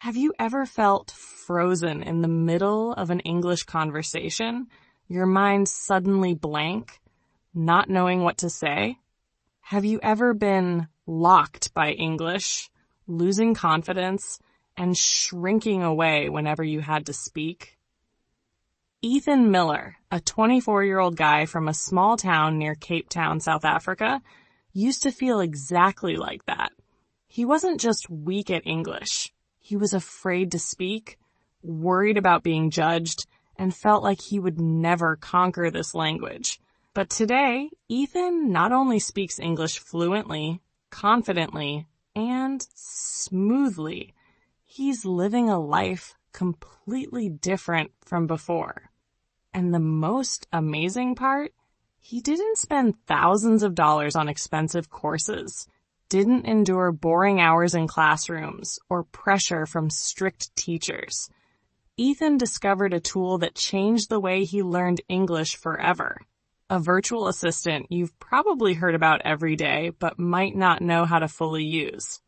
Have you ever felt frozen in the middle of an English conversation, your mind suddenly blank, not knowing what to say? Have you ever been locked by English, losing confidence, and shrinking away whenever you had to speak? Ethan Miller, a 24-year-old guy from a small town near Cape Town, South Africa, used to feel exactly like that. He wasn't just weak at English. He was afraid to speak, worried about being judged, and felt like he would never conquer this language. But today, Ethan not only speaks English fluently, confidently, and smoothly, he's living a life completely different from before. And the most amazing part, he didn't spend thousands of dollars on expensive courses, didn't endure boring hours in classrooms or pressure from strict teachers. Ethan discovered a tool that changed the way he learned English forever. A virtual assistant you've probably heard about every day, but might not know how to fully use.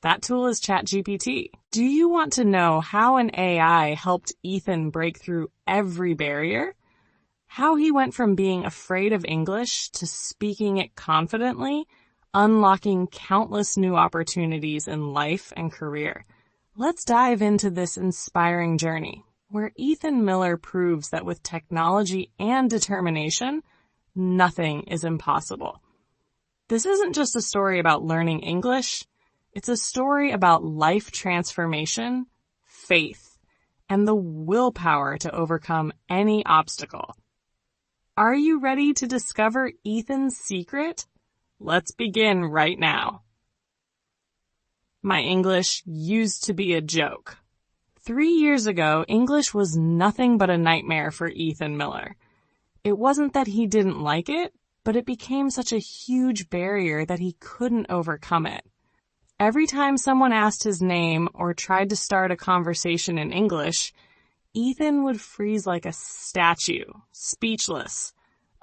That tool is ChatGPT. Do you want to know how an AI helped Ethan break through every barrier? How he went from being afraid of English to speaking it confidently, unlocking countless new opportunities in life and career? Let's dive into this inspiring journey, where Ethan Miller proves that with technology and determination, nothing is impossible. This isn't just a story about learning English. It's a story about life transformation, faith, and the willpower to overcome any obstacle. Are you ready to discover Ethan's secret? Let's begin right now. My English used to be a joke. 3 years ago, English was nothing but a nightmare for Ethan Miller. It wasn't that he didn't like it, but it became such a huge barrier that he couldn't overcome it. Every time someone asked his name or tried to start a conversation in English, Ethan would freeze like a statue, speechless,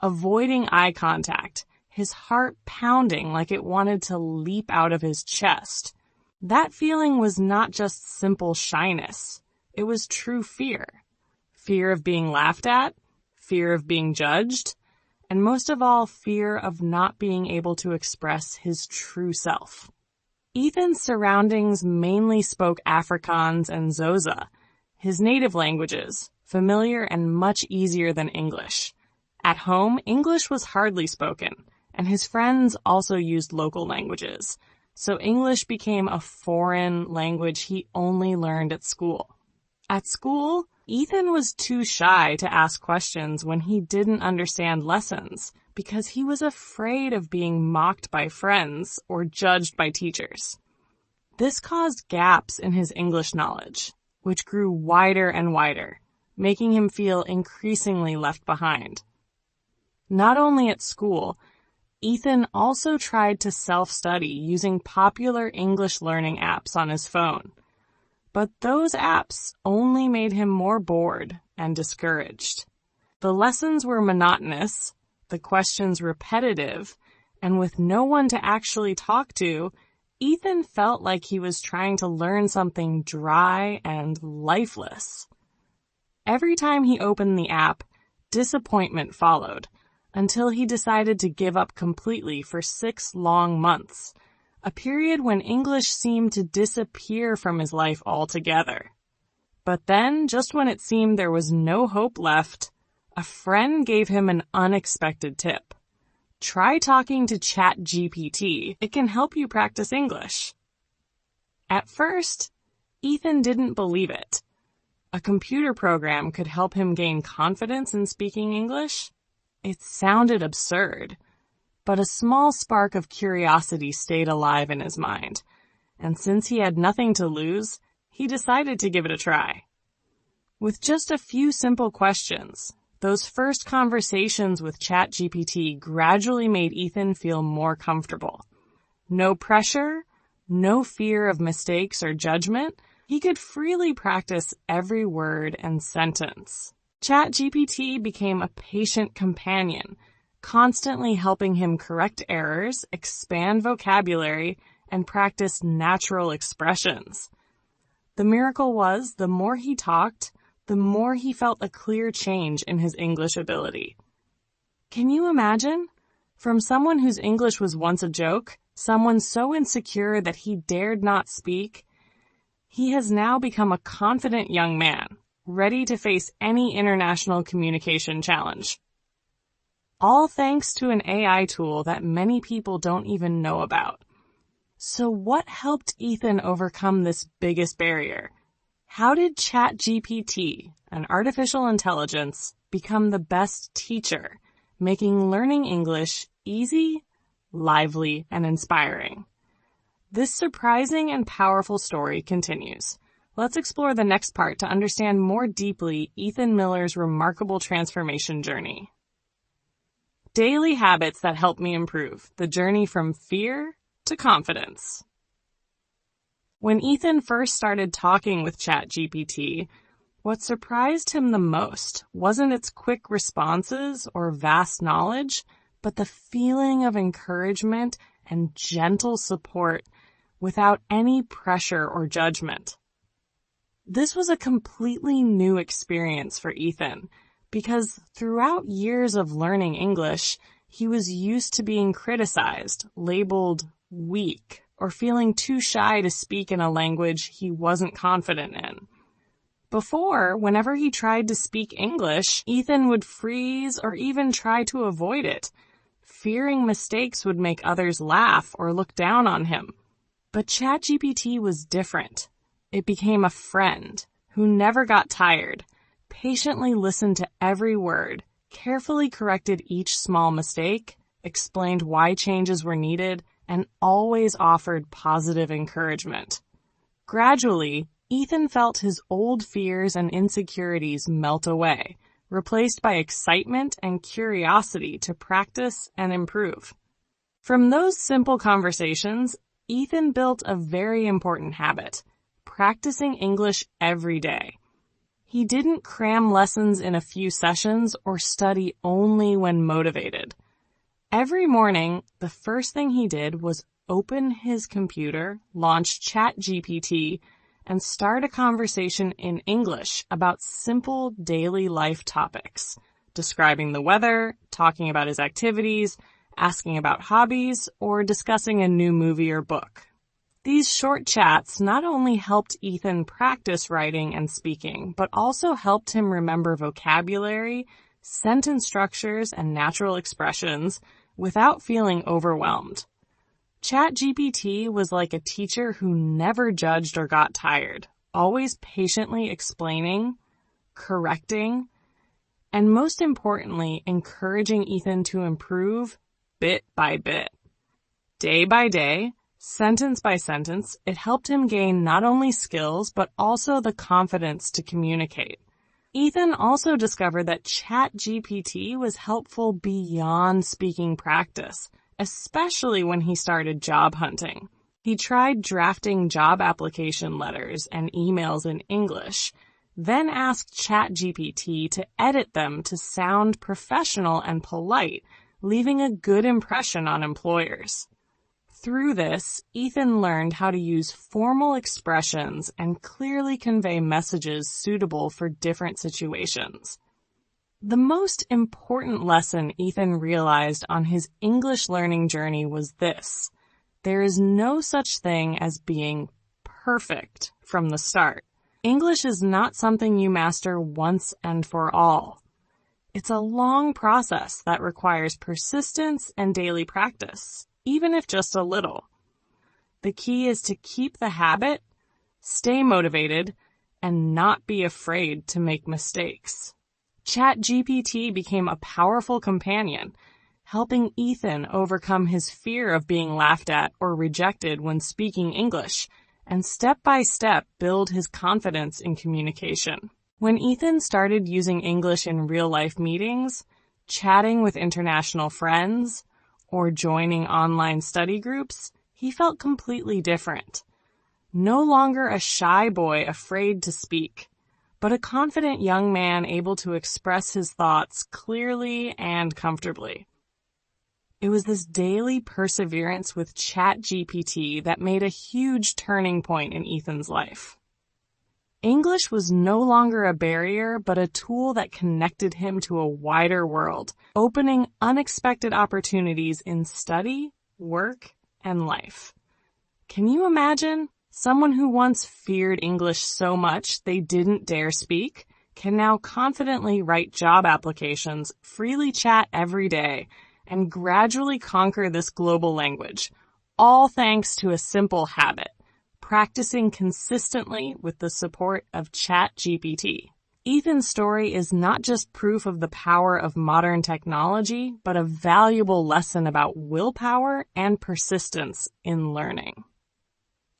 avoiding eye contact, his heart pounding like it wanted to leap out of his chest. That feeling was not just simple shyness. It was true fear. Fear of being laughed at, fear of being judged, and most of all, fear of not being able to express his true self. Ethan's surroundings mainly spoke Afrikaans and Xhosa, his native languages, familiar and much easier than English. At home, English was hardly spoken, and his friends also used local languages, so English became a foreign language he only learned at school. At school, Ethan was too shy to ask questions when he didn't understand lessons because he was afraid of being mocked by friends or judged by teachers. This caused gaps in his English knowledge, which grew wider and wider, making him feel increasingly left behind. Not only at school, Ethan also tried to self-study using popular English learning apps on his phone. But those apps only made him more bored and discouraged. The lessons were monotonous, the questions repetitive, and with no one to actually talk to, Ethan felt like he was trying to learn something dry and lifeless. Every time he opened the app, disappointment followed, until he decided to give up completely for 6 long months, a period when English seemed to disappear from his life altogether. But then, just when it seemed there was no hope left, a friend gave him an unexpected tip. Try talking to ChatGPT. It can help you practice English. At first, Ethan didn't believe it. A computer program could help him gain confidence in speaking English? It sounded absurd. But a small spark of curiosity stayed alive in his mind, and since he had nothing to lose, he decided to give it a try. With just a few simple questions, those first conversations with ChatGPT gradually made Ethan feel more comfortable. No pressure, no fear of mistakes or judgment. He could freely practice every word and sentence. ChatGPT became a patient companion, constantly helping him correct errors, expand vocabulary, and practice natural expressions. The miracle was, the more he talked, the more he felt a clear change in his English ability. Can you imagine? From someone whose English was once a joke, someone so insecure that he dared not speak, he has now become a confident young man, ready to face any international communication challenge. All thanks to an AI tool that many people don't even know about. So what helped Ethan overcome this biggest barrier? How did ChatGPT, an artificial intelligence, become the best teacher, making learning English easy, lively, and inspiring? This surprising and powerful story continues. Let's explore the next part to understand more deeply Ethan Miller's remarkable transformation journey. Daily habits that help me improve, the journey from fear to confidence. When Ethan first started talking with ChatGPT, what surprised him the most wasn't its quick responses or vast knowledge, but the feeling of encouragement and gentle support without any pressure or judgment. This was a completely new experience for Ethan because throughout years of learning English, he was used to being criticized, labeled weak, or feeling too shy to speak in a language he wasn't confident in. Before, whenever he tried to speak English, Ethan would freeze or even try to avoid it, fearing mistakes would make others laugh or look down on him. But ChatGPT was different. It became a friend who never got tired, patiently listened to every word, carefully corrected each small mistake, explained why changes were needed, and always offered positive encouragement. Gradually, Ethan felt his old fears and insecurities melt away, replaced by excitement and curiosity to practice and improve. From those simple conversations, Ethan built a very important habit, practicing English every day. He didn't cram lessons in a few sessions or study only when motivated. Every morning, the first thing he did was open his computer, launch ChatGPT, and start a conversation in English about simple daily life topics, describing the weather, talking about his activities, asking about hobbies, or discussing a new movie or book. These short chats not only helped Ethan practice writing and speaking, but also helped him remember vocabulary, sentence structures, and natural expressions without feeling overwhelmed. ChatGPT was like a teacher who never judged or got tired, always patiently explaining, correcting, and most importantly, encouraging Ethan to improve bit by bit. Day by day, sentence by sentence, it helped him gain not only skills, but also the confidence to communicate. Ethan also discovered that ChatGPT was helpful beyond speaking practice, especially when he started job hunting. He tried drafting job application letters and emails in English, then asked ChatGPT to edit them to sound professional and polite, leaving a good impression on employers. Through this, Ethan learned how to use formal expressions and clearly convey messages suitable for different situations. The most important lesson Ethan realized on his English learning journey was this: there is no such thing as being perfect from the start. English is not something you master once and for all. It's a long process that requires persistence and daily practice, even if just a little. The key is to keep the habit, stay motivated, and not be afraid to make mistakes. ChatGPT became a powerful companion, helping Ethan overcome his fear of being laughed at or rejected when speaking English, and step by step build his confidence in communication. When Ethan started using English in real-life meetings, chatting with international friends, or joining online study groups, he felt completely different. No longer a shy boy afraid to speak, but a confident young man able to express his thoughts clearly and comfortably. It was this daily perseverance with ChatGPT that made a huge turning point in Ethan's life. English was no longer a barrier, but a tool that connected him to a wider world, opening unexpected opportunities in study, work, and life. Can you imagine? Someone who once feared English so much they didn't dare speak can now confidently write job applications, freely chat every day, and gradually conquer this global language, all thanks to a simple habit: practicing consistently with the support of ChatGPT. Ethan's story is not just proof of the power of modern technology, but a valuable lesson about willpower and persistence in learning.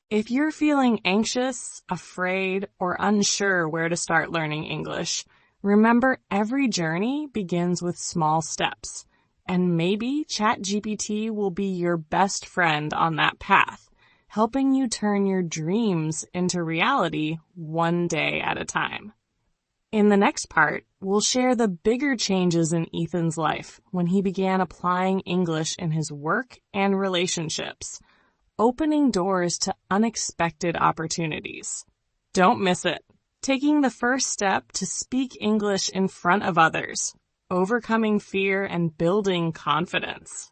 If you're feeling anxious, afraid, or unsure where to start learning English, remember every journey begins with small steps, and maybe ChatGPT will be your best friend on that path, helping you turn your dreams into reality one day at a time. In the next part, we'll share the bigger changes in Ethan's life when he began applying English in his work and relationships, opening doors to unexpected opportunities. Don't miss it. Taking the first step to speak English in front of others, overcoming fear and building confidence.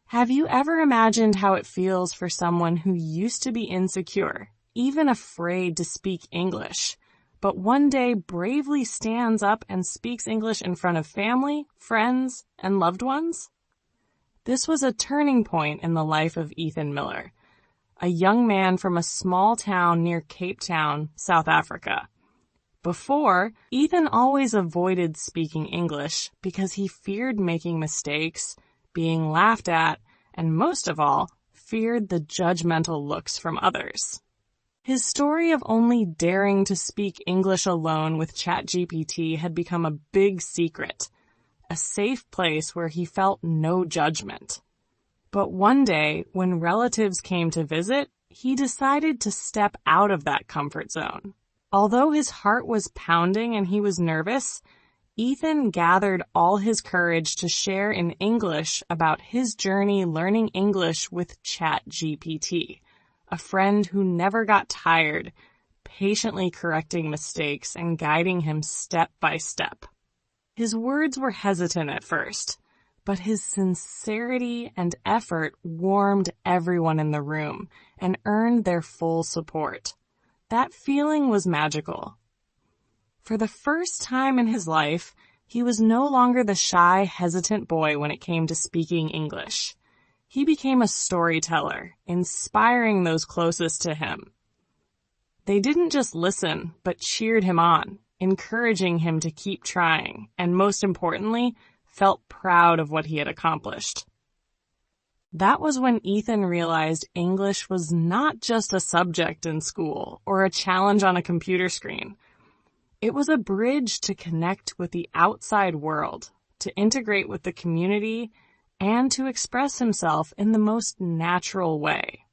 Have you ever imagined how it feels for someone who used to be insecure, even afraid to speak English, but one day bravely stands up and speaks English in front of family, friends, and loved ones? This was a turning point in the life of Ethan Miller, a young man from a small town near Cape Town, South Africa. Before, Ethan always avoided speaking English because he feared making mistakes, being laughed at, and most of all, feared the judgmental looks from others. His story of only daring to speak English alone with ChatGPT had become a big secret, a safe place where he felt no judgment. But one day, when relatives came to visit, he decided to step out of that comfort zone. Although his heart was pounding and he was nervous, Ethan gathered all his courage to share in English about his journey learning English with ChatGPT, a friend who never got tired, patiently correcting mistakes and guiding him step by step. His words were hesitant at first, but his sincerity and effort warmed everyone in the room and earned their full support. That feeling was magical. For the first time in his life, he was no longer the shy, hesitant boy when it came to speaking English. He became a storyteller, inspiring those closest to him. They didn't just listen, but cheered him on, encouraging him to keep trying, and most importantly, felt proud of what he had accomplished. That was when Ethan realized English was not just a subject in school or a challenge on a computer screen. It was a bridge to connect with the outside world, to integrate with the community, and to express himself in the most natural way.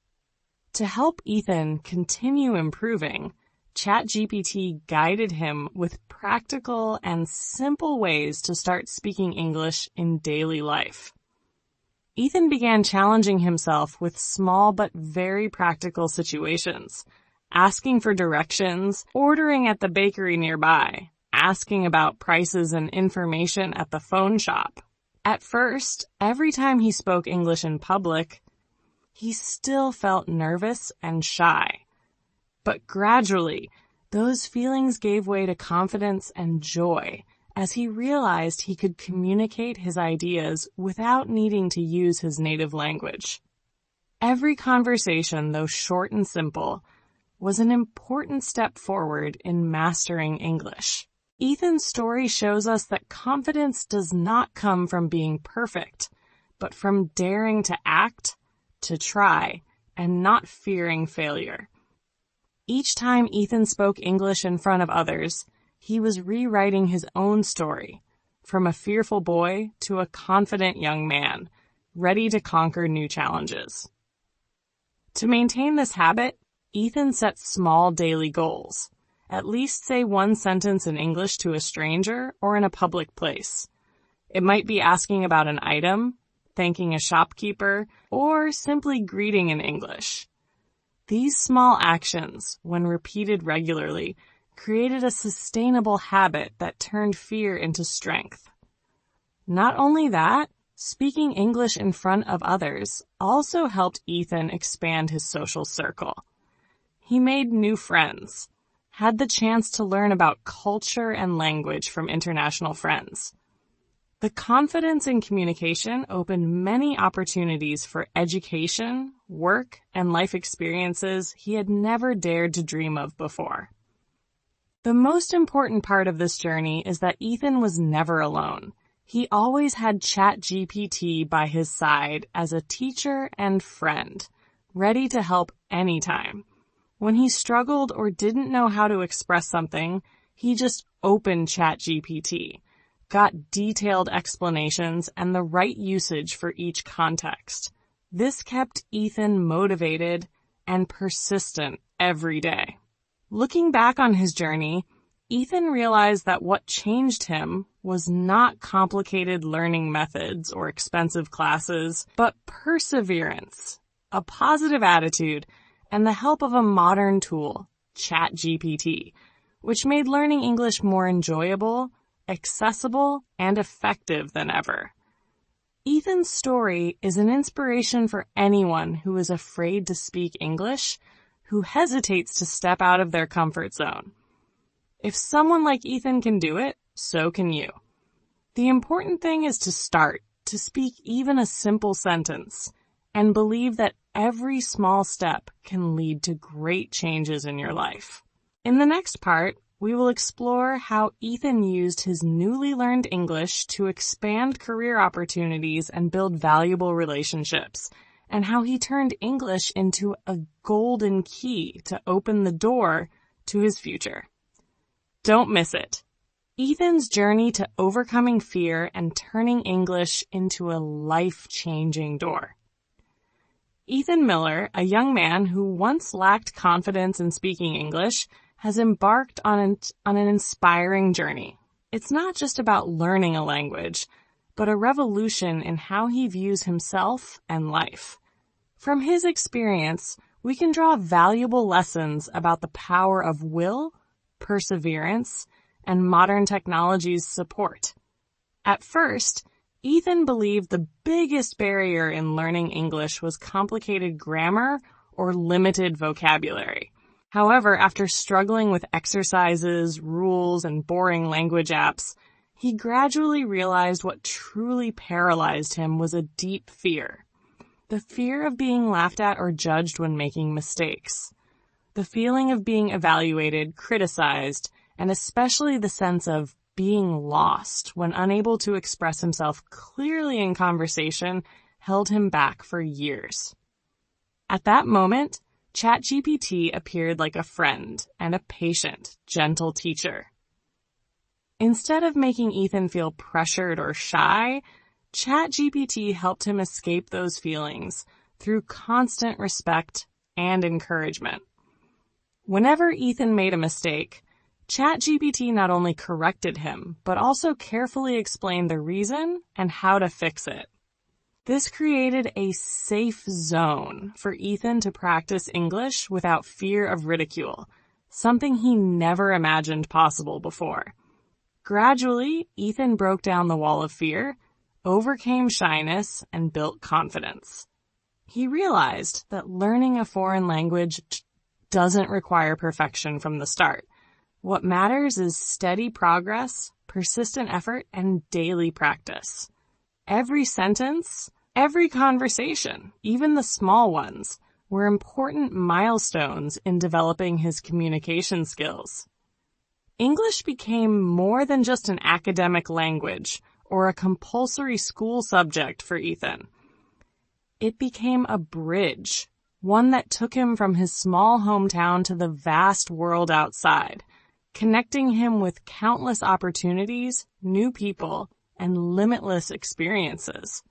To help Ethan continue improving, ChatGPT guided him with practical and simple ways to start speaking English in daily life. Ethan began challenging himself with small but very practical situations, asking for directions, ordering at the bakery nearby, asking about prices and information at the phone shop. At first, every time he spoke English in public, he still felt nervous and shy. But gradually, those feelings gave way to confidence and joy as he realized he could communicate his ideas without needing to use his native language. Every conversation, though short and simple, was an important step forward in mastering English. Ethan's story shows us that confidence does not come from being perfect, but from daring to act, to try, and not fearing failure. Each time Ethan spoke English in front of others, he was rewriting his own story, from a fearful boy to a confident young man, ready to conquer new challenges. To maintain this habit, Ethan set small daily goals. At least say one sentence in English to a stranger or in a public place. It might be asking about an item, thanking a shopkeeper, or simply greeting in English. These small actions, when repeated regularly, created a sustainable habit that turned fear into strength. Not only that, speaking English in front of others also helped Ethan expand his social circle. He made new friends, had the chance to learn about culture and language from international friends. The confidence in communication opened many opportunities for education, work, and life experiences he had never dared to dream of before. The most important part of this journey is that Ethan was never alone. He always had ChatGPT by his side as a teacher and friend, ready to help anytime. When he struggled or didn't know how to express something, he just opened ChatGPT, got detailed explanations and the right usage for each context. This kept Ethan motivated and persistent every day. Looking back on his journey, Ethan realized that what changed him was not complicated learning methods or expensive classes, but perseverance, a positive attitude, and the help of a modern tool, ChatGPT, which made learning English more enjoyable, accessible, and effective than ever. Ethan's story is an inspiration for anyone who is afraid to speak English, who hesitates to step out of their comfort zone. If someone like Ethan can do it, so can you. The important thing is to start, to speak even a simple sentence, and believe that every small step can lead to great changes in your life. In the next part, we will explore how Ethan used his newly learned English to expand career opportunities and build valuable relationships, and how he turned English into a golden key to open the door to his future. Don't miss it. Ethan's journey to overcoming fear and turning English into a life-changing door. Ethan Miller, a young man who once lacked confidence in speaking English, has embarked on an inspiring journey. It's not just about learning a language, but a revolution in how he views himself and life. From his experience, we can draw valuable lessons about the power of will, perseverance, and modern technology's support. At first, Ethan believed the biggest barrier in learning English was complicated grammar or limited vocabulary. However, after struggling with exercises, rules, and boring language apps, he gradually realized what truly paralyzed him was a deep fear. The fear of being laughed at or judged when making mistakes. The feeling of being evaluated, criticized, and especially the sense of being lost when unable to express himself clearly in conversation held him back for years. At that moment, ChatGPT appeared like a friend and a patient, gentle teacher. Instead of making Ethan feel pressured or shy, ChatGPT helped him escape those feelings through constant respect and encouragement. Whenever Ethan made a mistake, ChatGPT not only corrected him, but also carefully explained the reason and how to fix it. This created a safe zone for Ethan to practice English without fear of ridicule, something he never imagined possible before. Gradually, Ethan broke down the wall of fear, overcame shyness, and built confidence. He realized that learning a foreign language doesn't require perfection from the start. What matters is steady progress, persistent effort, and daily practice. Every sentence, every conversation, even the small ones, were important milestones in developing his communication skills. English became more than just an academic language or a compulsory school subject for Ethan. It became a bridge, one that took him from his small hometown to the vast world outside, connecting him with countless opportunities, new people, and limitless experiences.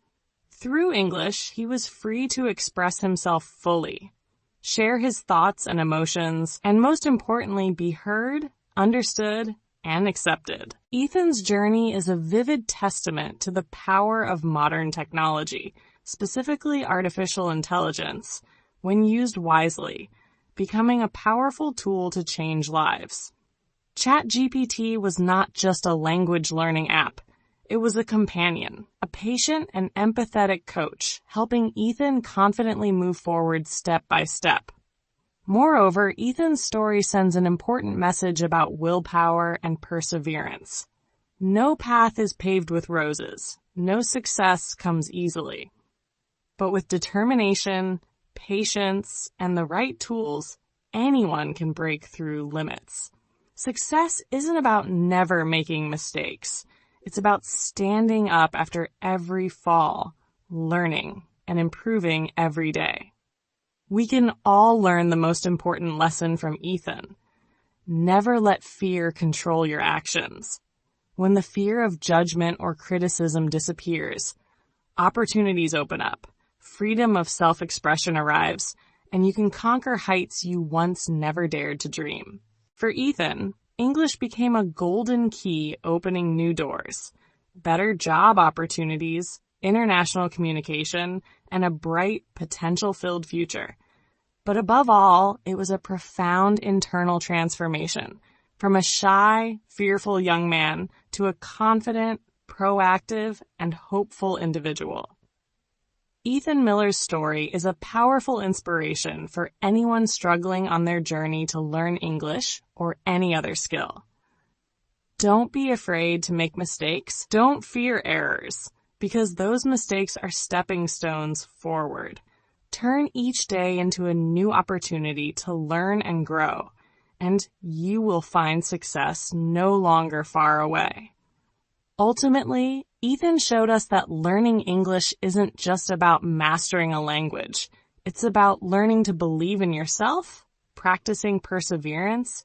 Through English, he was free to express himself fully, share his thoughts and emotions, and most importantly, be heard, understood, and accepted. Ethan's journey is a vivid testament to the power of modern technology, specifically artificial intelligence, when used wisely, becoming a powerful tool to change lives. ChatGPT was not just a language learning app. It was a companion, a patient and empathetic coach, helping Ethan confidently move forward step by step. Moreover, Ethan's story sends an important message about willpower and perseverance. No path is paved with roses. No success comes easily. But with determination, patience, and the right tools, anyone can break through limits. Success isn't about never making mistakes. It's about standing up after every fall, learning, and improving every day. We can all learn the most important lesson from Ethan. Never let fear control your actions. When the fear of judgment or criticism disappears, opportunities open up, freedom of self-expression arrives, and you can conquer heights you once never dared to dream. For Ethan, English became a golden key opening new doors, better job opportunities, international communication, and a bright, potential-filled future. But above all, it was a profound internal transformation, from a shy, fearful young man to a confident, proactive, and hopeful individual. Ethan Miller's story is a powerful inspiration for anyone struggling on their journey to learn English or any other skill. Don't be afraid to make mistakes. Don't fear errors, because those mistakes are stepping stones forward. Turn each day into a new opportunity to learn and grow, and you will find success no longer far away. Ultimately, Ethan showed us that learning English isn't just about mastering a language. It's about learning to believe in yourself, practicing perseverance,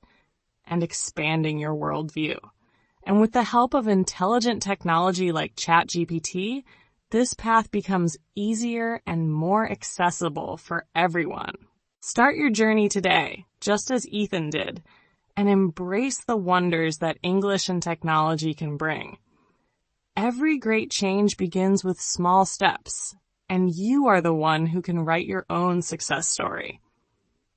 and expanding your worldview. And with the help of intelligent technology like ChatGPT, this path becomes easier and more accessible for everyone. Start your journey today, just as Ethan did, and embrace the wonders that English and technology can bring. Every great change begins with small steps, and you are the one who can write your own success story.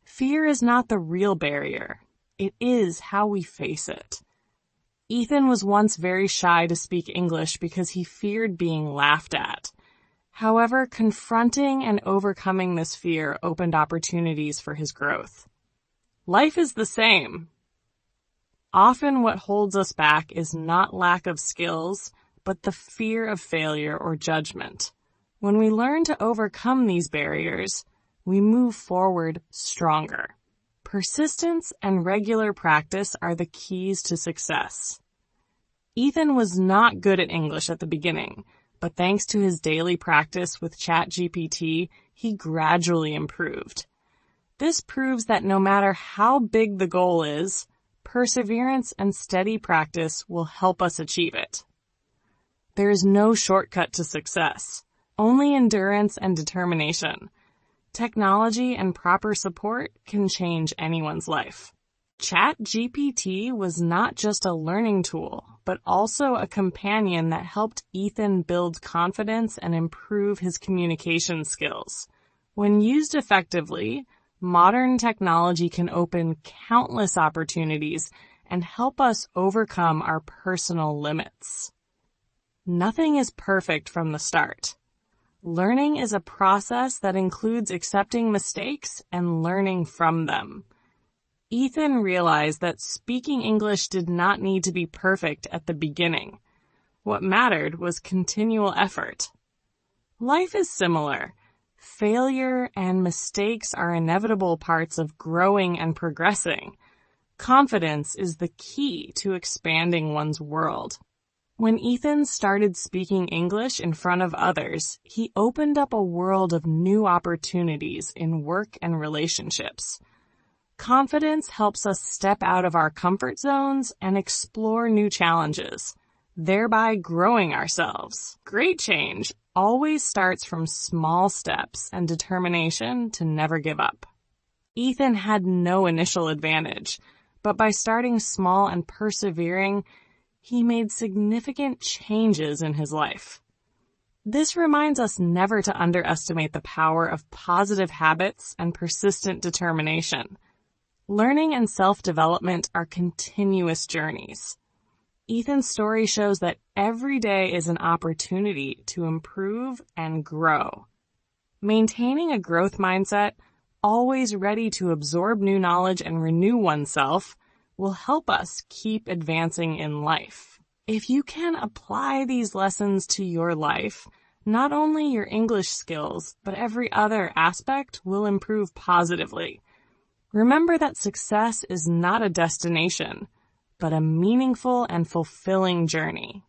Fear is not the real barrier. It is how we face it. Ethan was once very shy to speak English because he feared being laughed at. However, confronting and overcoming this fear opened opportunities for his growth. Life is the same. Often what holds us back is not lack of skills, but the fear of failure or judgment. When we learn to overcome these barriers, we move forward stronger. Persistence and regular practice are the keys to success. Ethan was not good at English at the beginning, but thanks to his daily practice with ChatGPT, he gradually improved. This proves that no matter how big the goal is, perseverance and steady practice will help us achieve it. There is no shortcut to success, only endurance and determination. Technology and proper support can change anyone's life. ChatGPT was not just a learning tool, but also a companion that helped Ethan build confidence and improve his communication skills. When used effectively, modern technology can open countless opportunities and help us overcome our personal limits. Nothing is perfect from the start. Learning is a process that includes accepting mistakes and learning from them. Ethan realized that speaking English did not need to be perfect at the beginning. What mattered was continual effort. Life is similar. Failure and mistakes are inevitable parts of growing and progressing. Confidence is the key to expanding one's world. When Ethan started speaking English in front of others, he opened up a world of new opportunities in work and relationships. Confidence helps us step out of our comfort zones and explore new challenges, thereby growing ourselves. Great change always starts from small steps and determination to never give up. Ethan had no initial advantage, but by starting small and persevering, he made significant changes in his life. This reminds us never to underestimate the power of positive habits and persistent determination. Learning and self-development are continuous journeys. Ethan's story shows that every day is an opportunity to improve and grow. Maintaining a growth mindset, always ready to absorb new knowledge and renew oneself, will help us keep advancing in life. If you can apply these lessons to your life, not only your English skills, but every other aspect will improve positively. Remember that success is not a destination, but a meaningful and fulfilling journey.